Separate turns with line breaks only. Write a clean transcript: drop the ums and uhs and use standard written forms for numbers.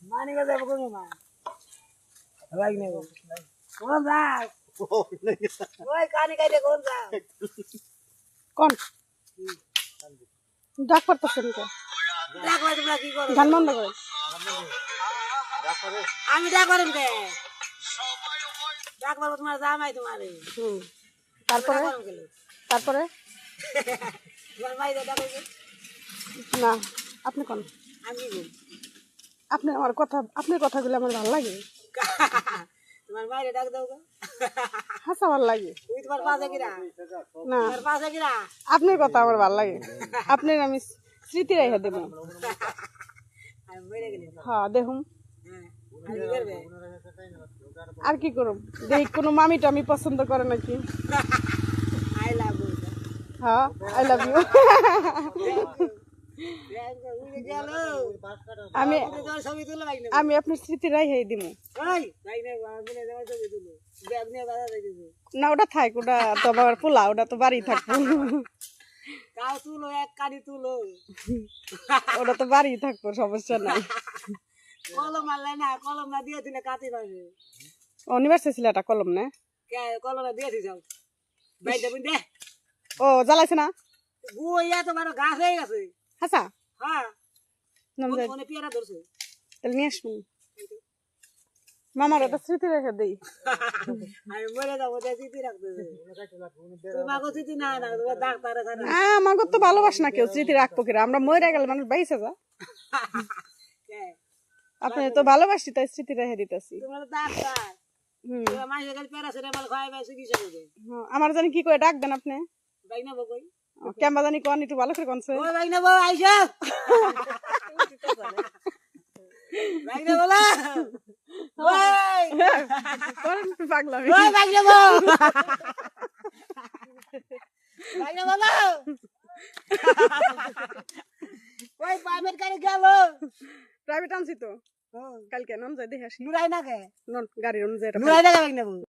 माने का जब कोई मान भाई ने कौन था ओए कहानी कहते कौन था
कौन डाक पड़तेছেন কে
ডাক বাজে তোমরা কি করো
গান বন্ধ করে
আমি ডাক করুম কে ডাক বাবু তোমার জামাই তোমারে
তারপরে তারপরে
তোমার মাই ডাক কইছে
না আপনি কোন
আমি বল
আপনি আমার কথা আপনার কথাগুলো আমার ভালো লাগে
তোমার মাইরে ডাক দাও গো
হাসা ভালো লাগে
ওই তোমার পাশে কিরা
না
তোমার পাশে কিরা
আপনার কথা আমার ভালো লাগে আপনার আমি স্মৃতি রেখে দেব
আমি মরে গেলি
হ্যাঁ দেখুম
হ্যাঁ আর কি করবে
আর কি করব দেখ কোন মামিটা আমি পছন্দ করে নাকি
আই লাভ ইউ
হ্যাঁ আই লাভ ইউ আমি
ছবি তুলে ভাই
আমি আপনার স্মৃতি রেখে দিব
ওই ভাই না আমি না ছবি তুলো আপনি বাধা দিয়েছে
না ওটা থাক ওটা তো আবার পোলা ওটা তো বাড়ি থাকবো
কাউ তুলো এক কানি তুলো
ওটা তো বাড়ি থাকবো সমস্যা নাই
কলম মারলে না কলম না দিয়ে দিলে কাটি পাবে
অনিবার ছিল এটা কলম না
কলম দিয়ে দিস ভাই দেবেন দে
ও জ্বালাইছে না
গুইয়া তো বড় গাছ হয়ে গেছে
হাসা
হ্যাঁ
নাম যাই
মনে পিয়ারা ধরছে
তাহলে নিয়ে আসুন মামার একটা স্মৃতি রেখে দেই
আমি মরে যাবো চিঠি রাখতে তোমাকে চিঠি না না তোমার ডাক্তার এখানে
আমাকে তো ভালোবাস না কেউ স্মৃতি রাখবো কিরা আমরা মরে গেলে মানুষ বাইসে যা আপনি তো ভালোবাসি তাই স্মৃতি রেখে দিতেছি
তোমার ডাক্তার তোমার মাসে খালি প্যারাসিটামল খাওয়াই ভাই চিকিৎসা করবে
আমার জানি কি করে ডাক দেন আপনি
ভাই না বকই
কেমবা জানি কোন একটু ভালো করে কোনছে
ওই ভাই না বউ আইসা ভাই না বলা ওই
করেন পাগলামি
ওই ভাই না বউ ভাই না বলা ওই প্রাইভেট গাড়ি গেল
প্রাইভেট আনছি তো কালকে নাম যাই দেখে আসি
নুরাই না কে
নন গাড়ির অনুযায়ী
নুরাই না ভাই না বউ